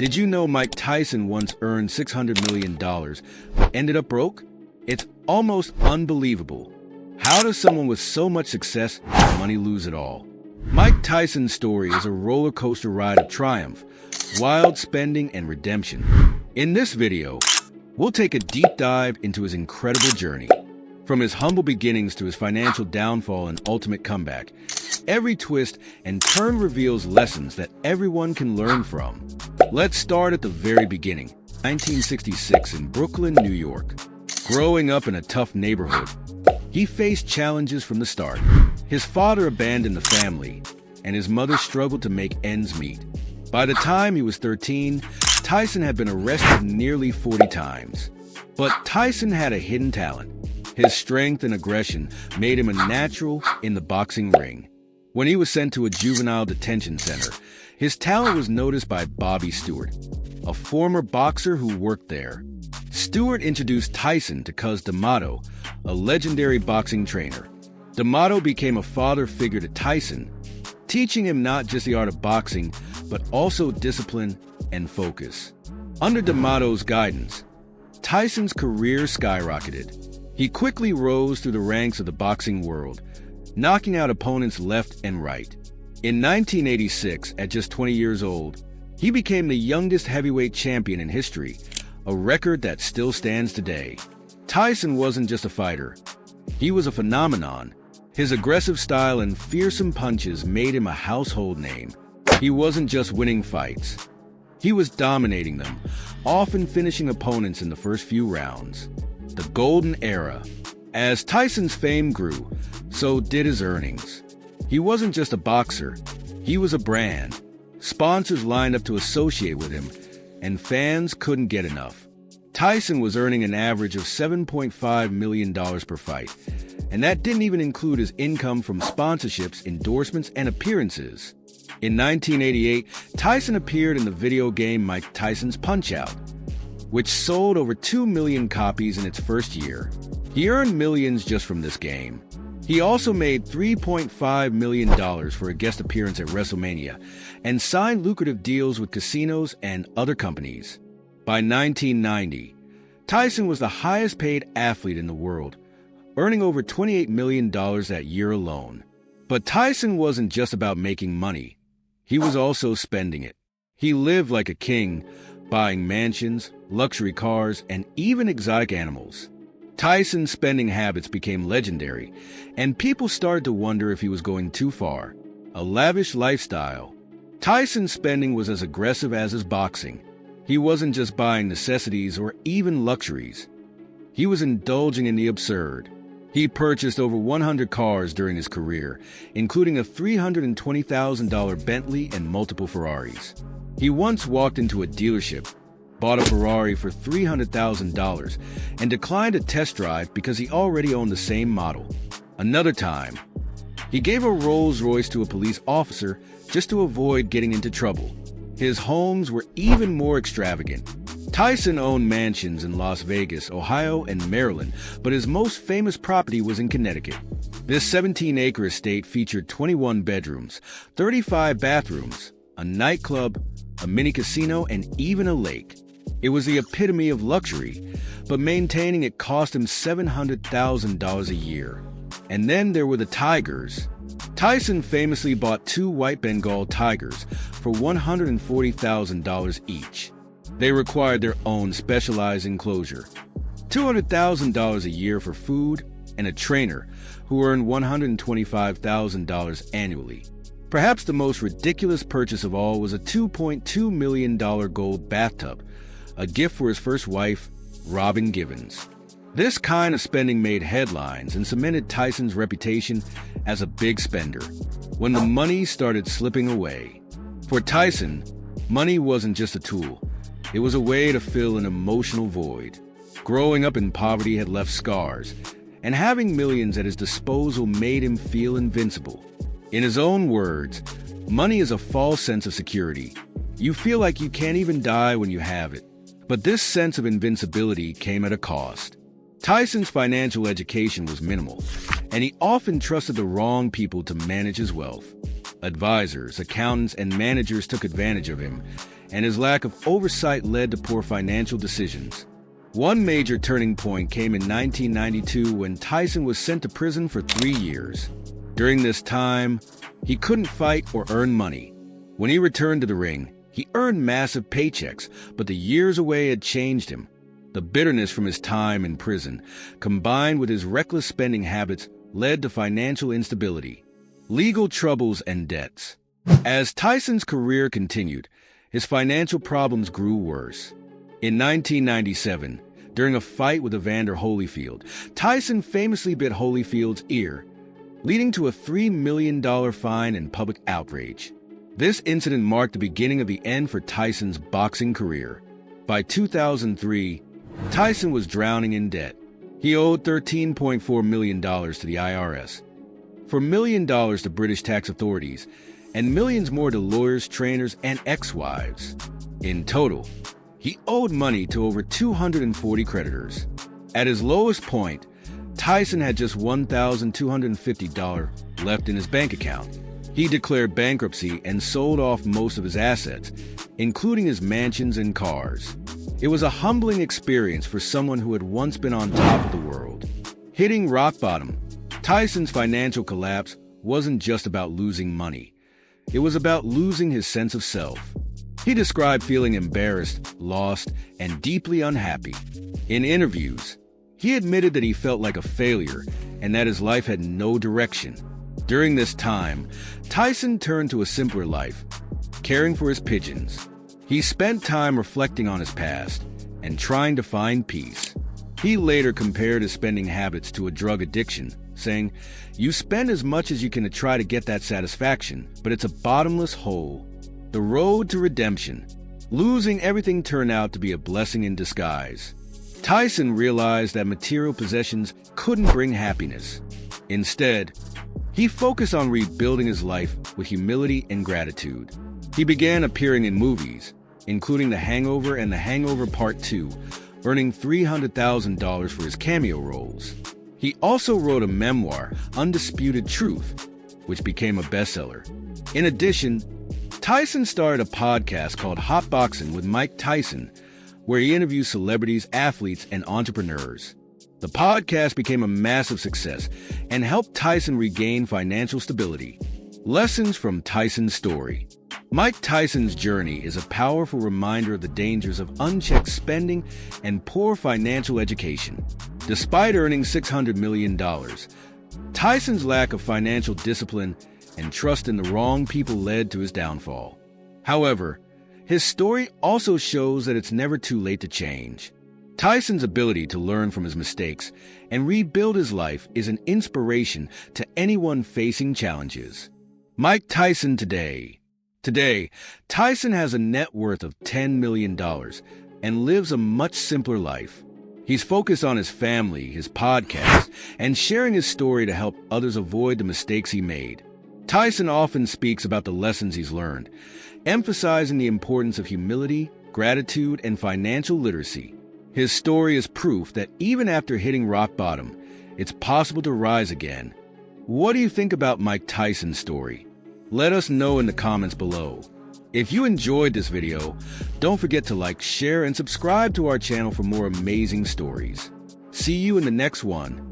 Did you know Mike Tyson once earned $600 million, but ended up broke? It's almost unbelievable. How does someone with so much success and money lose it all? Mike Tyson's story is a roller coaster ride of triumph, wild spending, and redemption. In this video, we'll take a deep dive into his incredible journey. From his humble beginnings to his financial downfall and ultimate comeback, every twist and turn reveals lessons that everyone can learn from. Let's start at the very beginning. 1966 in Brooklyn, New York. Growing up in a tough neighborhood, he faced challenges from the start. His father abandoned the family, and his mother struggled to make ends meet. By the time he was 13, Tyson had been arrested nearly 40 times. But Tyson had a hidden talent. His strength and aggression made him a natural in the boxing ring. When he was sent to a juvenile detention center, his talent was noticed by Bobby Stewart, a former boxer who worked there. Stewart introduced Tyson to Cus D'Amato, a legendary boxing trainer. D'Amato became a father figure to Tyson, teaching him not just the art of boxing, but also discipline and focus. Under D'Amato's guidance, Tyson's career skyrocketed. He quickly rose through the ranks of the boxing world, knocking out opponents left and right. In 1986, at just 20 years old, he became the youngest heavyweight champion in history, a record that still stands today. Tyson wasn't just a fighter. He was a phenomenon. His aggressive style and fearsome punches made him a household name. He wasn't just winning fights. He was dominating them, often finishing opponents in the first few rounds. The Golden Era. As Tyson's fame grew, so did his earnings. He wasn't just a boxer, he was a brand. Sponsors lined up to associate with him, and fans couldn't get enough. Tyson was earning an average of $7.5 million per fight, and that didn't even include his income from sponsorships, endorsements, and appearances. In 1988, Tyson appeared in the video game Mike Tyson's Punch-Out!, which sold over 2 million copies in its first year. He earned millions just from this game. He also made $3.5 million for a guest appearance at WrestleMania and signed lucrative deals with casinos and other companies. By 1990, Tyson was the highest paid athlete in the world, earning over $28 million that year alone. But Tyson wasn't just about making money. He was also spending it. He lived like a king, buying mansions, luxury cars, and even exotic animals. Tyson's spending habits became legendary, and people started to wonder if he was going too far. A lavish lifestyle. Tyson's spending was as aggressive as his boxing. He wasn't just buying necessities or even luxuries. He was indulging in the absurd. He purchased over 100 cars during his career, including a $320,000 Bentley and multiple Ferraris. He once walked into a dealership, bought a Ferrari for $300,000, and declined a test drive because he already owned the same model. Another time, he gave a Rolls-Royce to a police officer just to avoid getting into trouble. His homes were even more extravagant. Tyson owned mansions in Las Vegas, Ohio, and Maryland, but his most famous property was in Connecticut. This 17-acre estate featured 21 bedrooms, 35 bathrooms, a nightclub, a mini casino, and even a lake. It was the epitome of luxury, but maintaining it cost him $700,000 a year. And then there were the tigers. Tyson famously bought 2 white Bengal tigers for $140,000 each. They required their own specialized enclosure, $200,000 a year for food, and a trainer who earned $125,000 annually. Perhaps the most ridiculous purchase of all was a $2.2 million gold bathtub, a gift for his first wife, Robin Givens. This kind of spending made headlines and cemented Tyson's reputation as a big spender. When the money started slipping away, for Tyson, money wasn't just a tool. It was a way to fill an emotional void. Growing up in poverty had left scars, and having millions at his disposal made him feel invincible. In his own words, money is a false sense of security. You feel like you can't even die when you have it. But this sense of invincibility came at a cost. Tyson's financial education was minimal, and he often trusted the wrong people to manage his wealth. Advisors, accountants, and managers took advantage of him, and his lack of oversight led to poor financial decisions. One major turning point came in 1992 when Tyson was sent to prison for 3 years. During this time, he couldn't fight or earn money. When he returned to the ring, he earned massive paychecks, but the years away had changed him. The bitterness from his time in prison, combined with his reckless spending habits, led to financial instability, legal troubles, and debts. As Tyson's career continued, his financial problems grew worse. In 1997, during a fight with Evander Holyfield, Tyson famously bit Holyfield's ear, leading to a $3 million fine and public outrage. This incident marked the beginning of the end for Tyson's boxing career. By 2003, Tyson was drowning in debt. He owed $13.4 million to the IRS, $4 million to British tax authorities, and millions more to lawyers, trainers, and ex-wives. In total, he owed money to over 240 creditors. At his lowest point, Tyson had just $1,250 left in his bank account. He declared bankruptcy and sold off most of his assets, including his mansions and cars. It was a humbling experience for someone who had once been on top of the world. Hitting rock bottom, Tyson's financial collapse wasn't just about losing money. It was about losing his sense of self. He described feeling embarrassed, lost, and deeply unhappy. In interviews, he admitted that he felt like a failure and that his life had no direction. During this time, Tyson turned to a simpler life, caring for his pigeons. He spent time reflecting on his past and trying to find peace. He later compared his spending habits to a drug addiction, saying, "You spend as much as you can to try to get that satisfaction, but it's a bottomless hole." The road to redemption. Losing everything turned out to be a blessing in disguise. Tyson realized that material possessions couldn't bring happiness. Instead, he focused on rebuilding his life with humility and gratitude. He began appearing in movies, including The Hangover and The Hangover Part 2, earning $300,000 for his cameo roles. He also wrote a memoir, Undisputed Truth, which became a bestseller. In addition, Tyson started a podcast called Hot Boxing with Mike Tyson, where he interviews celebrities, athletes, and entrepreneurs. The podcast became a massive success and helped Tyson regain financial stability. Lessons from Tyson's story. Mike Tyson's journey is a powerful reminder of the dangers of unchecked spending and poor financial education. Despite earning $600 million, Tyson's lack of financial discipline and trust in the wrong people led to his downfall. However, his story also shows that it's never too late to change. Tyson's ability to learn from his mistakes and rebuild his life is an inspiration to anyone facing challenges. Mike Tyson today. Today, Tyson has a net worth of $10 million and lives a much simpler life. He's focused on his family, his podcast, and sharing his story to help others avoid the mistakes he made. Tyson often speaks about the lessons he's learned, emphasizing the importance of humility, gratitude, and financial literacy. His story is proof that even after hitting rock bottom, it's possible to rise again. What do you think about Mike Tyson's story? Let us know in the comments below. If you enjoyed this video, don't forget to like, share, and subscribe to our channel for more amazing stories. See you in the next one.